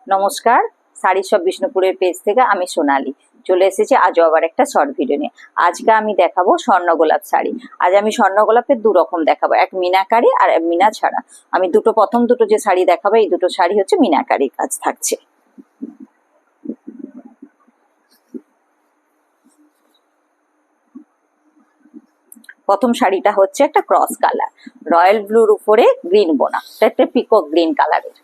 নমস্কার, শাড়ি শপ বিষ্ণুপুরের পেজ থেকে আমি সোনালী চলে এসেছি আজও আবার একটা শর্ট ভিডিও নিয়ে। আজকে আমি দেখাবো স্বর্ণ গোলাপ শাড়ি। আজ আমি স্বর্ণ গোলাপের দু রকম দেখাবো, এক মিনাকারি আর এক মিনা ছাড়া। আমি প্রথম দুটো যে শাড়ি দেখাবো, এই দুটো শাড়ি হচ্ছে মিনাকারি কাজ থাকছে। প্রথম শাড়িটা হচ্ছে একটা ক্রস কালার, রয়্যাল ব্লুর উপরে গ্রিন বোনা, একটা পিকক গ্রিন কালারের।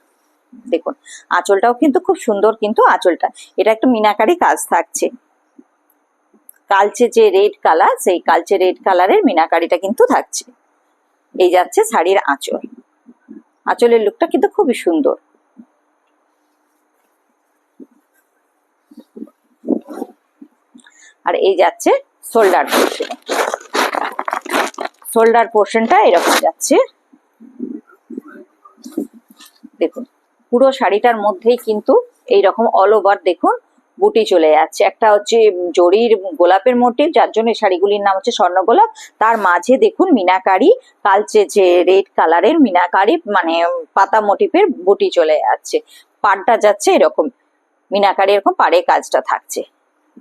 দেখুন আঁচলটাও কিন্তু খুব সুন্দর, কিন্তু আঁচলটা এটা একটা মিনাকারি কাজ থাকছে। কালচে যে রেড কালার, সেই কালচে রেড কালারের মিনাকারিটা কিন্তু থাকছে। এই যাচ্ছে শাড়ির আঁচল, আঁচলের লুকটা কিন্তু খুবই সুন্দর। আর এই যাচ্ছে শোল্ডার পোর্শন, শোল্ডার পোর্শনটা এরকম যাচ্ছে। দেখুন পুরো শাড়িটার মধ্যেই কিন্তু এইরকম অল ওভার দেখুন বুটি চলে যাচ্ছে। একটা হচ্ছে জরির গোলাপের মোটিভ, যার জন্য শাড়িগুলির নাম হচ্ছে স্বর্ণ গোলাপ। তার মাঝে দেখুন মিনাকারি, কালচে যে রেড কালারের মিনাকারি মানে পাতা মোটিভের বুটি চলে যাচ্ছে। পাড়টা যাচ্ছে এরকম মিনাকারি, এরকম পাড়ে কাজটা থাকছে।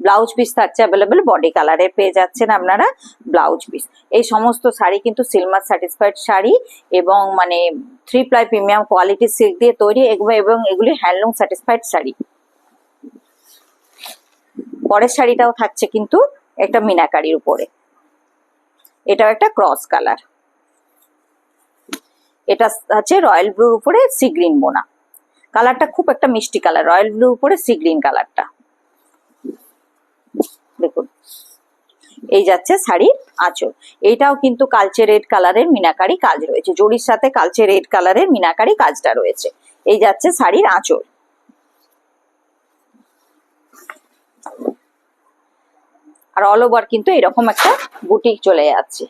ব্লাউজ পিস থাকছে অ্যাভেলেবেল, বডি কালারের পেয়ে যাচ্ছেন আপনারা ব্লাউজ পিস। এই সমস্ত শাড়ি কিন্তু সিলমার সাটিসফাইড শাড়ি এবং মানে 3 প্লাই প্রিমিয়াম কোয়ালিটির সিল্ক দিয়ে তৈরি, এবং এগুলি হ্যান্ডলুম সাটিসফাইড শাড়ি। পরের শাড়িটাও থাকছে কিন্তু একটা মিনাকারির উপরে, এটাও একটা ক্রস কালার। এটা আছে রয়্যাল ব্লুর উপরে সি গ্রিন বোনা, কালারটা খুব একটা মিষ্টি কালার, রয়্যাল ব্লুর উপরে সি গ্রিন কালারটা। দেখুন এই যাচ্ছে শাড়ির আঁচল, এইটাও কিন্তু কালচে রেড কালারের মিনাকারি কাজ রয়েছে, জরির সাথে কালচে রেড কালারের মিনাকারি কাজটা রয়েছে। এই যাচ্ছে শাড়ির আঁচল। আর অল ওভার কিন্তু এরকম একটা বুটিক চলে যাচ্ছে।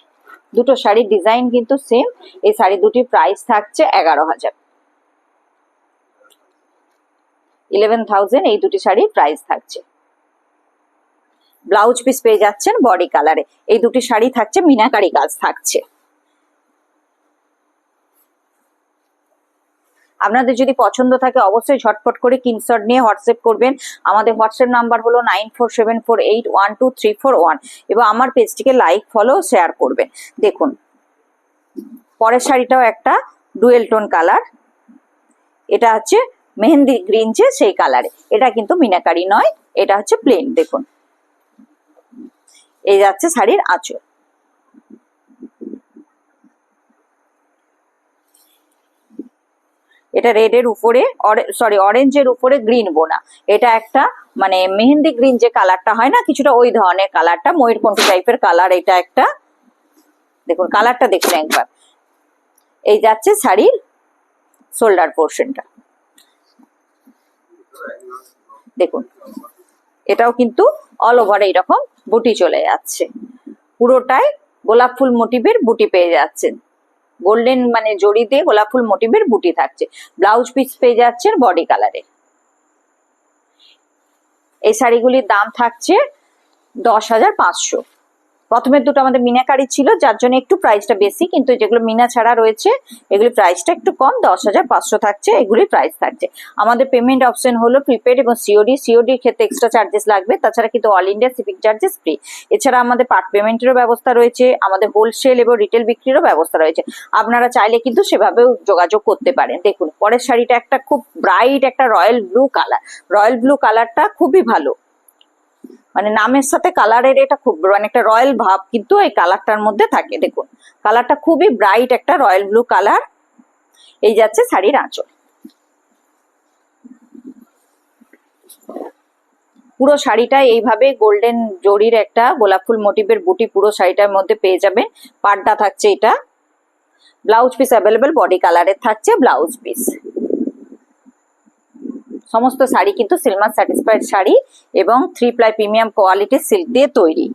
দুটো শাড়ির ডিজাইন কিন্তু সেম। এই শাড়ি দুটির প্রাইস থাকছে 11,000, 11,000 এই দুটি শাড়ির প্রাইস থাকছে। ব্লাউজ পিস পেয়ে যাচ্ছেন বডি কালারে। এই দুটি শাড়ি থাকছে মিনাকারি কাজ থাকছে। আপনাদের যদি পছন্দ থাকে অবশ্যই ঝটপট করে স্ক্রিনশট নিয়ে হোয়াটসঅ্যাপ করবেন। আমাদের হোয়াটসঅ্যাপ নাম্বার হলো 9474812341 এবং আমার পেজটিকে লাইক ফলো শেয়ার করবেন। দেখুন পরের শাড়িটাও একটা ডুয়েল টোন কালার, এটা হচ্ছে মেহেন্দি গ্রিন যে সেই কালারে। এটা কিন্তু মিনাকারি নয়, এটা হচ্ছে প্লেন। দেখুন এই যাচ্ছে শাড়ির আঁচল। এটা রেডের উপরে অরেঞ্জের উপরে গ্রিন বোনা। এটা একটা মানে মেহেন্দি গ্রিন যে কালারটা হয় না, কিছুটা ওই ধরনের কালারটা, ময়ূরকণ্ঠী টাইপের কালার। এটা একটা দেখুন কালারটা দেখুন একবার। এই যাচ্ছে শাড়ির শোল্ডার পোর্শনটা, দেখুন এটাও কিন্তু অল ওভার এইরকম বুটি চলে যাচ্ছে। পুরোটাই গোলাপ ফুল মোটিভের বুটি পেয়ে যাচ্ছেন, গোল্ডেন মানে জড়ি দিয়ে গোলাপ ফুল মোটিভের বুটি থাকছে। ব্লাউজ পিস পেয়ে যাচ্ছেন বডি কালারে। এই শাড়িগুলির দাম থাকছে 10,500। প্রথমের দুটো আমাদের মিনাকারি ছিল, যার জন্য একটু প্রাইসটা বেশি, কিন্তু যেগুলো মিনা ছাড়া রয়েছে এগুলির প্রাইসটা একটু কম, 10,500 থাকছে এগুলির প্রাইস থাকছে। আমাদের পেমেন্ট অপশন হলো প্রিপেড এবং সিওডির ক্ষেত্রে এক্সট্রা চার্জেস লাগবে, তাছাড়া কিন্তু all India shipping charges free. এছাড়া আমাদের পার্ট পেমেন্টেরও ব্যবস্থা রয়েছে, আমাদের হোলসেল এবং রিটেল বিক্রিরও ব্যবস্থা রয়েছে। আপনারা চাইলে কিন্তু সেভাবেও যোগাযোগ করতে পারেন। দেখুন পরের শাড়িটা একটা খুব ব্রাইট একটা royal blue colour, royal blue কালারটা খুবই ভালো, মানে নামের সাথে কালারের এটা খুব মানে একটা রয়্যাল ভাব কিন্তু এই কালারটার মধ্যে থাকে। দেখুন কালারটা খুবই ব্রাইট একটা রয়্যাল ব্লু কালার। এই যাচ্ছে শাড়ির আঁচল। পুরো শাড়িটা এইভাবে গোল্ডেন জরির একটা গোলাপ ফুল মোটিভের বুটি পুরো শাড়িটার মধ্যে পেয়ে যাবেন। পাড়টা থাকছে এটা। ব্লাউজ পিস অ্যাভেলেবেল বডি কালারের থাকছে ব্লাউজ পিস। সমস্ত শাড়ি কিন্তু সিলমার স্যাটিসফাইড শাড়ি এবং 3 প্লাই প্রিমিয়াম কোয়ালিটির সিল্ক দিয়ে তৈরি।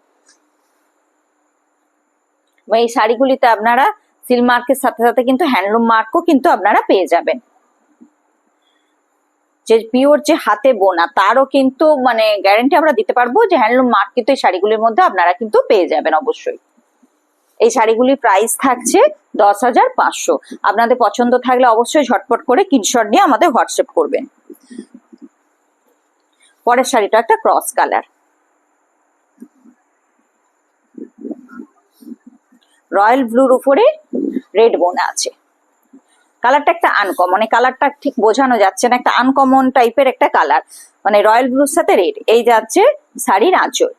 এই শাড়িগুলিতে আপনারা সিল্ক মার্কের সাথে সাথে কিন্তু হ্যান্ডলুম মার্কও কিন্তু আপনারা পেয়ে যাবেন। যে পিওর যে হাতে বোনা তারও কিন্তু মানে গ্যারান্টি আমরা দিতে পারবো যে হ্যান্ডলুম মার্ক কিন্তু এই শাড়িগুলির মধ্যে আপনারা কিন্তু পেয়ে যাবেন অবশ্যই। এই শাড়িগুলির প্রাইস থাকছে 10,500। আপনাদের পছন্দ থাকলে অবশ্যই ঝটপট করে স্ক্রিনশট নিয়ে আমাদের হোয়াটসঅ্যাপ করবেন। পরের শাড়িটা একটা ক্রস কালার, রয়্যাল ব্লুর উপরে রেড বোনা আছে। কালারটা একটা আনকমন, এই কালারটা ঠিক বোঝানো যাচ্ছে না, একটা আনকমন টাইপের একটা কালার, মানে রয়্যাল ব্লুর সাথে রেড। এই যাচ্ছে শাড়ির আঁচল।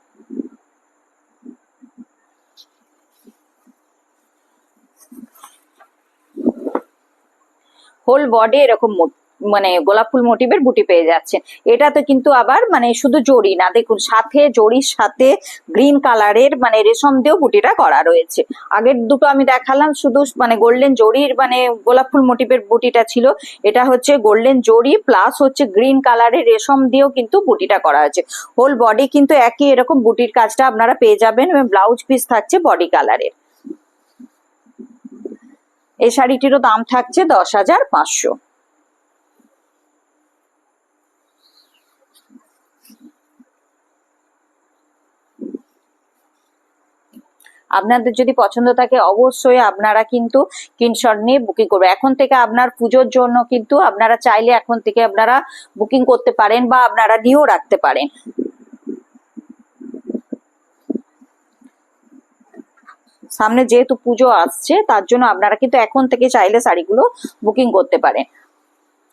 হোল বডি এরকম মানে গোলাপ ফুল মোটিভের বুটি পেয়ে যাচ্ছেন। এটাতে কিন্তু আবার মানে শুধু জড়ি না, দেখুন সাথে জড়ির সাথে গ্রিন কালারের মানে রেশম দিয়েও বুটিটা করা রয়েছে। আগের দুটো আমি দেখালাম শুধু মানে গোল্ডেন জড়ির মানে গোলাপ ফুল মোটিভের বুটিটা ছিল, এটা হচ্ছে গোল্ডেন জড়ি প্লাস হচ্ছে গ্রিন কালারের রেশম দিয়েও কিন্তু বুটিটা করা হয়েছে। হোল বডি কিন্তু একই এরকম বুটির কাজটা আপনারা পেয়ে যাবেন এবং ব্লাউজ পিস থাকছে বডি কালারের। এই শাড়িটিরও দাম থাকছে 10,500। আপনাদের যদি পছন্দ থাকে অবশ্যই আপনারা কিন্তু স্ক্রিনশট নিয়ে বুকিং করবে। এখন থেকে আপনার পুজোর জন্য কিন্তু আপনারা চাইলে এখন থেকে আপনারা বুকিং করতে পারেন বা আপনারা নিয়েও রাখতে পারেন। সামনে যেহেতু পুজো আসছে তার জন্য আপনারা কিন্তু এখন থেকে চাইলে শাড়িগুলো বুকিং করতে পারেন।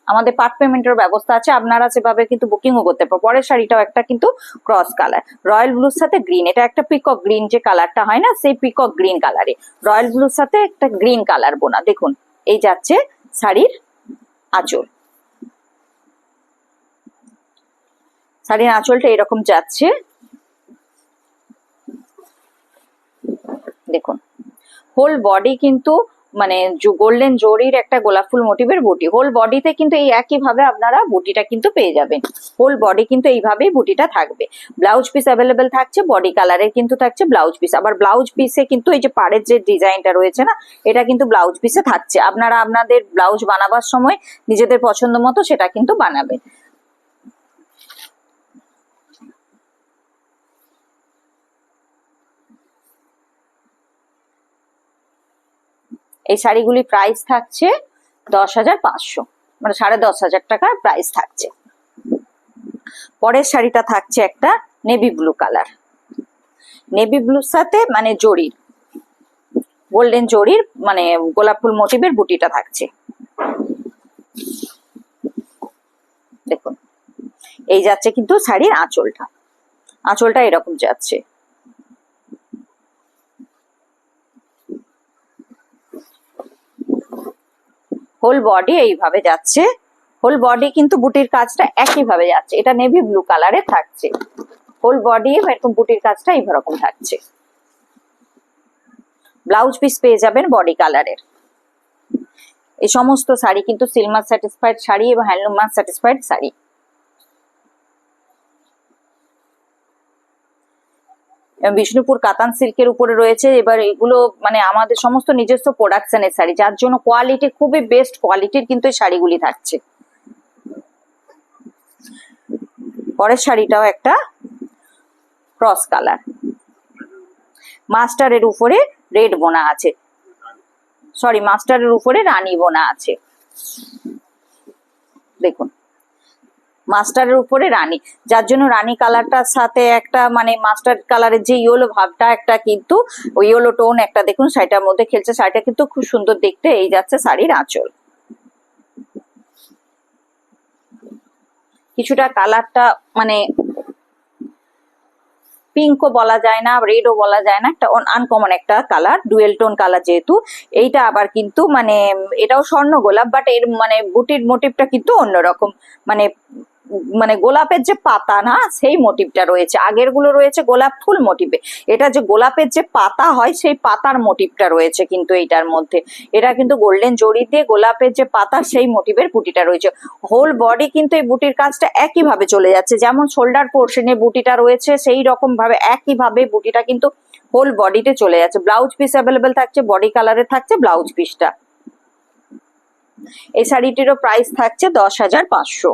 আমাদের পার্ট পেমেন্টের ব্যবস্থা আছে, আপনারা সেভাবে কিন্তু বুকিংও করতে পারেন। পরের শাড়িটাও একটা কিন্তু ক্রস কালার, রয়্যাল ব্লুর সাথে গ্রিন, এটা একটা পিকক গ্রিন যে কালারটা হয় না, সেই পিকক গ্রিন কালারে রয়্যাল ব্লুর সাথে একটা গ্রিন কালার বোনা। দেখুন এই যাচ্ছে শাড়ির আঁচল, শাড়ির আঁচলটা এরকম যাচ্ছে, দেখুন হোল বডি কিন্তু মানে গোল্ডেন জরির একটা গোলাপ ফুল মোটিভের বুটি। হোল বডিতে কিন্তু এই একই ভাবে আপনারা বুটিটা কিন্তু পেয়ে যাবেন। হোল বডি কিন্তু এইভাবেই বুটিটা থাকবে। ব্লাউজ পিস অ্যাভেলেবেল থাকছে, বডি কালারের কিন্তু থাকছে ব্লাউজ পিস। আবার ব্লাউজ পিসে কিন্তু এই যে পাড়ের যে ডিজাইনটা রয়েছে না, এটা কিন্তু ব্লাউজ পিসে থাকছে। আপনারা আপনাদের ব্লাউজ বানাবার সময় নিজেদের পছন্দ মতো সেটা কিন্তু বানাবেন। এই শাড়িগুলি প্রাইস থাকছে 10,500, মানে 10,500 টাকার প্রাইস থাকছে। পরের শাড়িটা থাকছে একটা নেভি ব্লু কালার, নেভি ব্লুর সাথে মানে জরির গোল্ডেন জরির মানে গোলাপ ফুল মোটিভের বুটিটা থাকছে। দেখুন এই যাচ্ছে কিন্তু শাড়ির আঁচলটা, আঁচলটা এরকম যাচ্ছে। হোল বডি এইভাবে যাচ্ছে, হোল বডি কিন্তু বুটির কাজটা একই ভাবে যাচ্ছে। এটা নেভি ব্লু কালারে থাকছে, হোল বডি এরকম বুটির কাজটা এইরকম থাকছে। ব্লাউজ পিস পেয়ে যাবেন বডি কালারের। এই সমস্ত শাড়ি কিন্তু সিলমার স্যাটিসফাইড শাড়ি এবং handloom mark satisfied sari. Bishnupur কাতান সিল্কের উপরে রয়েছে। এবার এগুলো মানে আমাদের সমস্ত নিজস্ব প্রোডাকশনের শাড়ি, যার জন্য কোয়ালিটি খুবই বেস্ট কোয়ালিটির কিন্তু এই শাড়িগুলি থাকছে। পরের শাড়িটাও একটা ক্রস কালার, মাস্টারের উপরে রেড বোনা আছে, সরি মাস্টারের উপরে রানী বোনা আছে। দেখুন মাস্টারের উপরে রানী, যার জন্য রানী কালারটার সাথে একটা মানে মাস্টার কালারের যে ইয়েলো ভাবটা একটা কিন্তু ওই ইয়েলো টোন একটা দেখুন শাড়িটার মধ্যে খেলছে। শাড়িটা কিন্তু খুব সুন্দর দেখতে। এই যাচ্ছে শাড়ির আঁচল। কিছুটা কালারটা মানে পিঙ্কও বলা যায় না, রেডও বলা যায় না, একটা আনকমন একটা কালার, ডুয়েল টোন কালার যেহেতু। এইটা আবার কিন্তু মানে এটাও স্বর্ণ গোলাপ, বাট এর মানে বুটির মোটিভটা কিন্তু অন্যরকম, মানে মানে গোলাপের যে পাতা না সেই মোটিভটা রয়েছে। আগের গুলো রয়েছে গোলাপ ফুল মোটিভে, এটা যে গোলাপের যে পাতা হয় সেই পাতার মোটিভটা রয়েছে কিন্তু এইটার মধ্যে। এটা কিন্তু গোল্ডেন জড়ি দিয়ে গোলাপের যে পাতা সেই মোটিভের বুটিটা রয়েছে। হোল বডি কিন্তু এই বুটির কাজটা একই ভাবে চলে যাচ্ছে, যেমন শোল্ডার পোর্শনে বুটিটা রয়েছে সেই রকম ভাবে একই ভাবে বুটিটা কিন্তু হোল বডিতে চলে যাচ্ছে। ব্লাউজ পিস অ্যাভেলেবেল থাকছে, বডি কালারে থাকছে ব্লাউজ পিসটা। এই শাড়িটিরও প্রাইস থাকছে 10,500।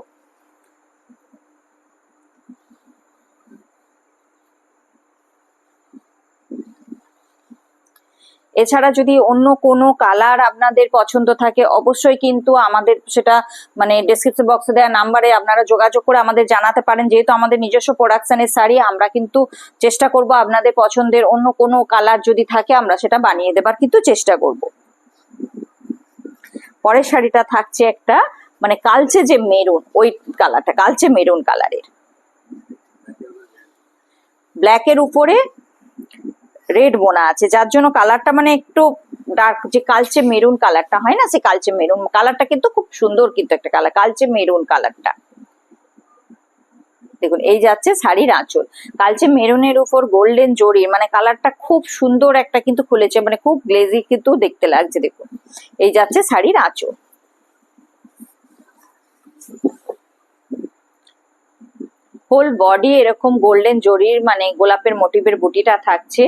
এছাড়া যদি অন্য কোনো কালার আপনাদের পছন্দ থাকে অবশ্যই কিন্তু আমাদের সেটা মানে ডেসক্রিপশন বক্সে দেওয়া নাম্বারে আপনারা যোগাযোগ করে আমাদের জানাতে পারেন। যেহেতু আমাদের নিজস্ব প্রোডাকশনের শাড়ি, আমরা কিন্তু চেষ্টা করব আপনাদের পছন্দের অন্য কোনো কালার যদি থাকে আমরা সেটা বানিয়ে দেবার কিন্তু চেষ্টা করব। পরের শাড়িটা থাকছে একটা মানে কালচে যে মেরুন, ওই কালারটা কালচে মেরুন কালারের, ব্ল্যাকের উপরে রেড বোনা আছে, যার জন্য কালারটা মানে একটু ডার্ক, যে কালচে মেরুন কালারটা হয় না, সে কালচে মেরুন কালারটা কিন্তু খুব সুন্দর কিন্তু একটা কালার, কালচে মেরুন কালারটা। দেখুন এই যাচ্ছে শাড়ির আঁচল, কালচে মেরুনের উপর গোল্ডেন জরি, মানে কালারটা খুব সুন্দর একটা কিন্তু খুলেছে, মানে খুব গ্লেজি কিন্তু দেখতে লাগছে। দেখুন এই যাচ্ছে শাড়ির আঁচল। হোল বডি এরকম গোল্ডেন জরির মানে গোলাপের মোটিভের বুটিটা থাকছে,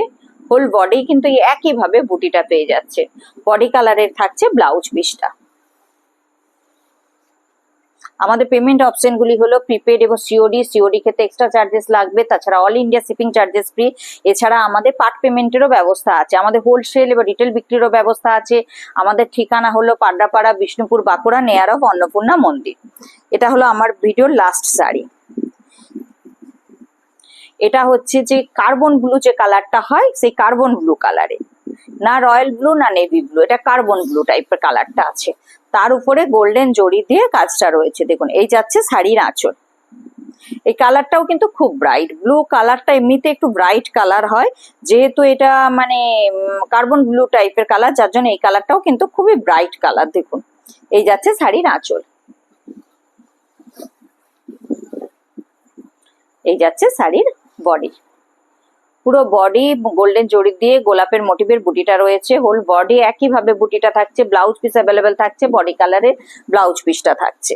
হোল বডি কিন্তু একই ভাবে বুটিটা পেয়ে যাচ্ছে। বডি কালারের থাকছে ব্লাউজ পিসটা। আমাদের পেমেন্ট অপশন গুলি হলো প্রিপেড এবং সিওডি। সিওডি ক্ষেত্রে এক্সট্রা চার্জেস লাগবে, তাছাড়া all India shipping charges free. এছাড়া আমাদের পার্ট পেমেন্টেরও ব্যবস্থা আছে, আমাদের হোলসেল এবং রিটেল বিক্রিরও ব্যবস্থা আছে। আমাদের ঠিকানা হলো পাড্ডাপাড়া, বিষ্ণুপুর, বাঁকুড়া, নেয়ার অফ অন্নপূর্ণা মন্দির। এটা হলো আমার ভিডিওর লাস্ট শাড়ি। এটা হচ্ছে যে কার্বন ব্লু যে কালারটা হয়, সেই কার্বন ব্লু কালারে, না রয়্যাল ব্লু না নেভি ব্লু, এটা কার্বন ব্লু টাইপের কালারটা আছে, তার উপরে গোল্ডেন জরি দিয়ে কাজটা রয়েছে। দেখুন এই যাচ্ছে শাড়ির আঁচল। এই কালারটাও কিন্তু খুব ব্রাইট, ব্লু কালারটা এমনিতে একটু ব্রাইট কালার হয়, যেহেতু এটা মানে কার্বন ব্লু টাইপের কালার, যার জন্য এই কালারটাও কিন্তু খুবই ব্রাইট কালার। দেখুন এই যাচ্ছে শাড়ির আঁচল, এই যাচ্ছে শাড়ির বডি। পুরো বডি গোল্ডেন জরি দিয়ে গোলাপের মোটিভের বুটিটা রয়েছে, হোল বডি একই ভাবে বুটিটা থাকছে। ব্লাউজ পিস অ্যাভেলেবেল থাকছে, বডি কালারের ব্লাউজ পিসটা থাকছে।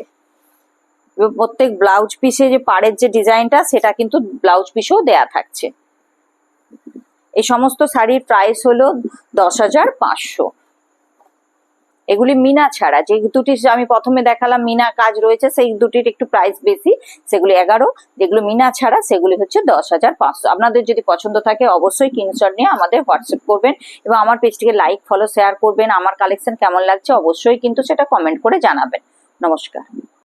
প্রত্যেক ব্লাউজ পিসে যে পাড়ের যে ডিজাইনটা সেটা কিন্তু ব্লাউজ পিসেও দেয়া থাকছে। এই সমস্ত শাড়ির প্রাইস হলো 10,500। এগুলি মিনা ছাড়া, যে দুটি আমি প্রথমে দেখালাম মিনা কাজ রয়েছে সেই দুটির একটু প্রাইস বেশি, সেগুলি 11। যেগুলো মিনা ছাড়া সেগুলি হচ্ছে 10,500। আপনাদের যদি পছন্দ থাকে অবশ্যই স্ক্রিনশট নিয়ে আমাদের হোয়াটসঅ্যাপ করবেন এবং আমার পেজটিকে লাইক ফলো শেয়ার করবেন। আমার কালেকশন কেমন লাগছে অবশ্যই কিন্তু সেটা কমেন্ট করে জানাবেন। নমস্কার।